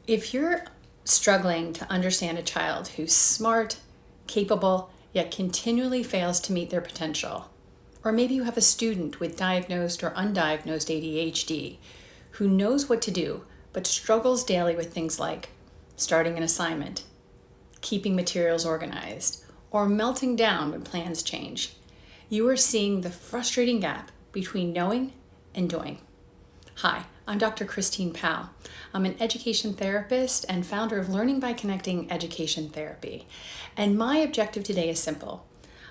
If you're struggling to understand a child who's smart, capable, yet continually fails to meet their potential, or maybe you have a student with diagnosed or undiagnosed ADHD who knows what to do but struggles daily with things like starting an assignment, keeping materials organized, or melting down when plans change, you are seeing the frustrating gap between knowing and doing. Hi, I'm Dr. Christine Powell. I'm an education therapist and founder of Learning by Connecting Education Therapy. And my objective today is simple.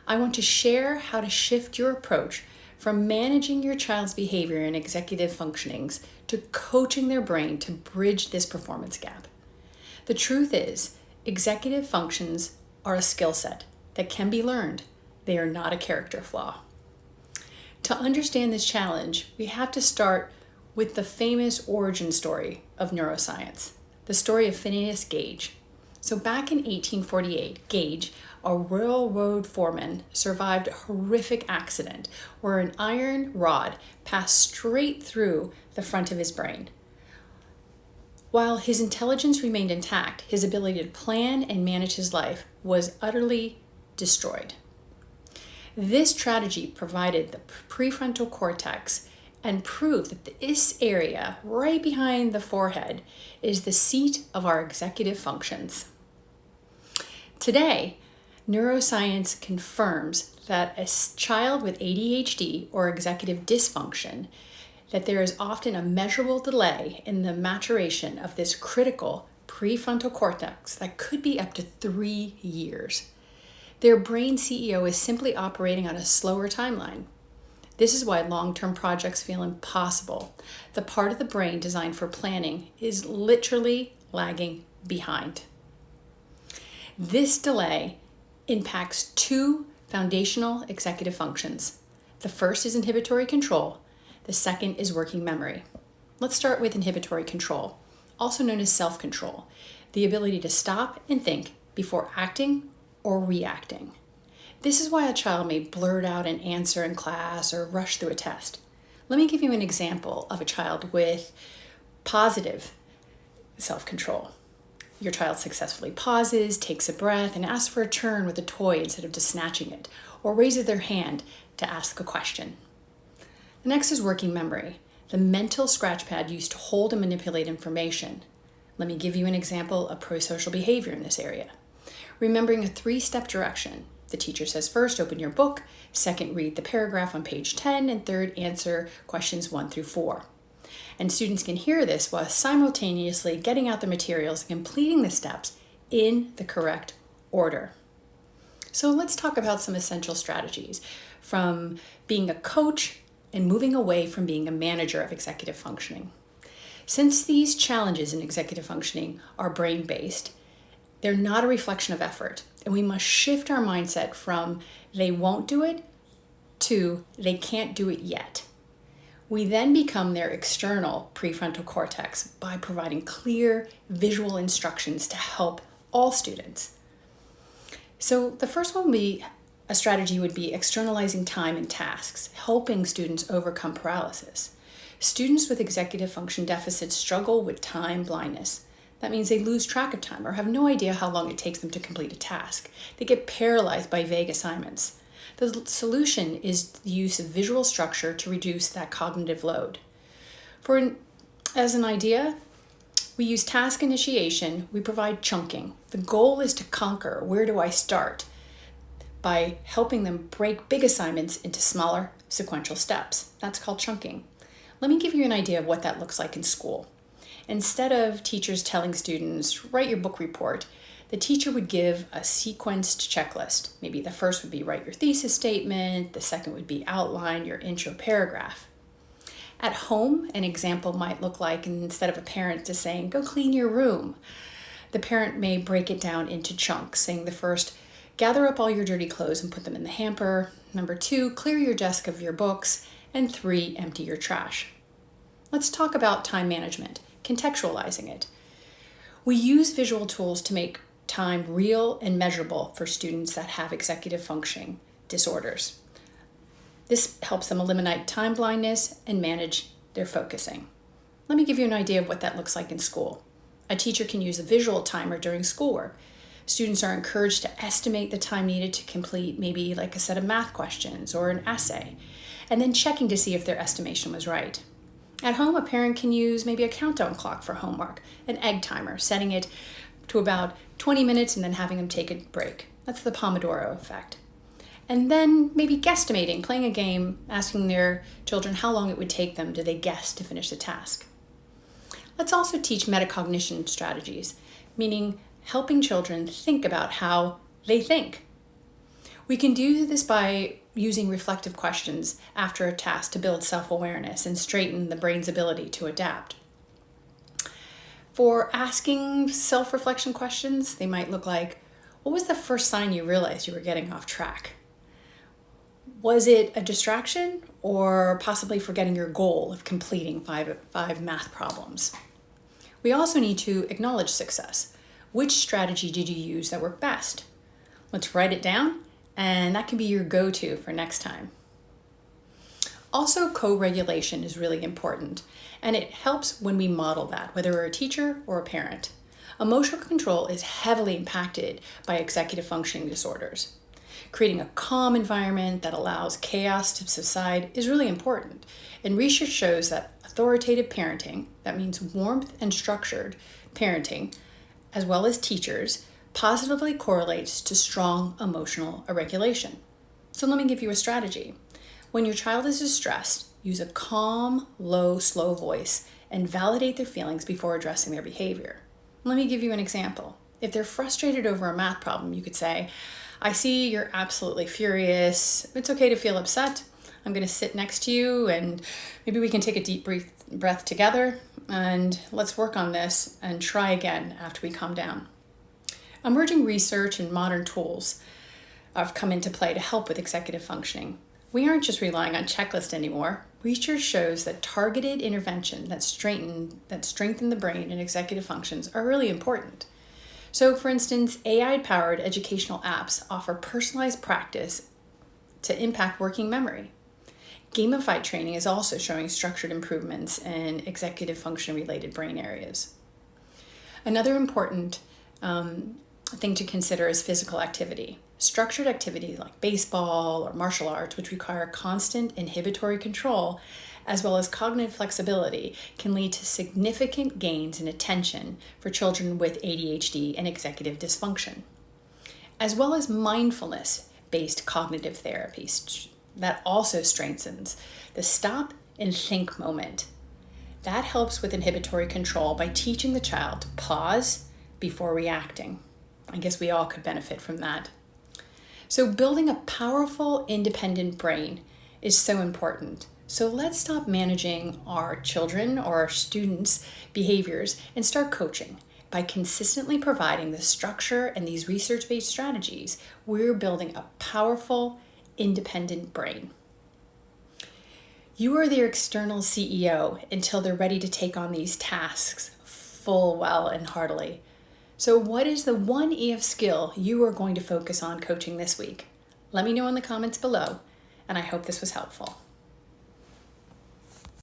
I want to share how to shift your approach from managing your child's behavior and executive functionings to coaching their brain to bridge this performance gap. The truth is, executive functions are a skill set that can be learned. They are not a character flaw. To understand this challenge, we have to start with the famous origin story of neuroscience, the story of Phineas Gage. So back in 1848, Gage, a railroad foreman, survived a horrific accident where an iron rod passed straight through the front of his brain. While his intelligence remained intact, his ability to plan and manage his life was utterly destroyed. This tragedy provided the prefrontal cortex and proved that this area right behind the forehead is the seat of our executive functions. Today, neuroscience confirms that a child with ADHD or executive dysfunction, that there is often a measurable delay in the maturation of this critical prefrontal cortex that could be up to 3 years. Their brain CEO is simply operating on a slower timeline. This is why long-term projects feel impossible. The part of the brain designed for planning is literally lagging behind. This delay impacts 2 foundational executive functions. The first is inhibitory control. The second is working memory. Let's start with inhibitory control, also known as self-control, the ability to stop and think before acting or reacting. This is why a child may blurt out an answer in class or rush through a test. Let me give you an example of a child with positive self-control. Your child successfully pauses, takes a breath, and asks for a turn with a toy instead of just snatching it, or raises their hand to ask a question. The next is working memory, the mental scratch pad used to hold and manipulate information. Let me give you an example of prosocial behavior in this area. Remembering a 3-step direction. The teacher says first, open your book, second, read the paragraph on page 10, and third, answer questions 1 through 4. And students can hear this while simultaneously getting out the materials and completing the steps in the correct order. So let's talk about some essential strategies from being a coach and moving away from being a manager of executive functioning. Since these challenges in executive functioning are brain-based, they're not a reflection of effort, and we must shift our mindset from they won't do it to they can't do it yet. We then become their external prefrontal cortex by providing clear visual instructions to help all students. So the first one a strategy would be externalizing time and tasks, helping students overcome paralysis. Students with executive function deficits struggle with time blindness. That means they lose track of time or have no idea how long it takes them to complete a task. They get paralyzed by vague assignments. The solution is the use of visual structure to reduce that cognitive load. As an idea, we use task initiation, we provide chunking. The goal is to conquer where do I start by helping them break big assignments into smaller sequential steps. That's called chunking. Let me give you an idea of what that looks like in school. Instead of teachers telling students, write your book report, the teacher would give a sequenced checklist. Maybe the first would be write your thesis statement, the second would be outline your intro paragraph. At home, an example might look like instead of a parent just saying, go clean your room, the parent may break it down into chunks, saying the first, gather up all your dirty clothes and put them in the hamper. Number 2, clear your desk of your books. And 3, empty your trash. Let's talk about time management. Contextualizing it. We use visual tools to make time real and measurable for students that have executive functioning disorders. This helps them eliminate time blindness and manage their focusing. Let me give you an idea of what that looks like in school. A teacher can use a visual timer during schoolwork. Students are encouraged to estimate the time needed to complete maybe like a set of math questions or an essay, and then checking to see if their estimation was right. At home, a parent can use maybe a countdown clock for homework, an egg timer, setting it to about 20 minutes and then having them take a break. That's the Pomodoro effect. And then maybe guesstimating, playing a game, asking their children how long it would take them, do they guess, to finish the task. Let's also teach metacognition strategies, meaning helping children think about how they think. We can do this by using reflective questions after a task to build self-awareness and strengthen the brain's ability to adapt. For asking self-reflection questions, they might look like, what was the first sign you realized you were getting off track? Was it a distraction or possibly forgetting your goal of completing five math problems? We also need to acknowledge success. Which strategy did you use that worked best? Let's write it down, and that can be your go-to for next time. Also, co-regulation is really important, and it helps when we model that, whether we're a teacher or a parent. Emotional control is heavily impacted by executive functioning disorders. Creating a calm environment that allows chaos to subside is really important. And research shows that authoritative parenting, that means warmth and structured parenting, as well as teachers, positively correlates to strong emotional regulation. So let me give you a strategy. When your child is distressed, use a calm, low, slow voice and validate their feelings before addressing their behavior. Let me give you an example. If they're frustrated over a math problem, you could say, I see you're absolutely furious. It's okay to feel upset. I'm going to sit next to you and maybe we can take a deep breath together and let's work on this and try again after we calm down. Emerging research and modern tools have come into play to help with executive functioning. We aren't just relying on checklists anymore. Research shows that targeted intervention that strengthen the brain and executive functions are really important. So for instance, AI-powered educational apps offer personalized practice to impact working memory. Gamified training is also showing structured improvements in executive function-related brain areas. Another important thing to consider is physical activity. Structured activity like baseball or martial arts, which require constant inhibitory control, as well as cognitive flexibility, can lead to significant gains in attention for children with ADHD and executive dysfunction, as well as mindfulness-based cognitive therapies that also strengthens the stop and think moment. That helps with inhibitory control by teaching the child to pause before reacting. I guess we all could benefit from that. So building a powerful, independent brain is so important. So let's stop managing our children or our students' behaviors and start coaching. By consistently providing the structure and these research-based strategies, we're building a powerful, independent brain. You are their external CEO until they're ready to take on these tasks full well and heartily. So what is the one EF skill you are going to focus on coaching this week? Let me know in the comments below, and I hope this was helpful.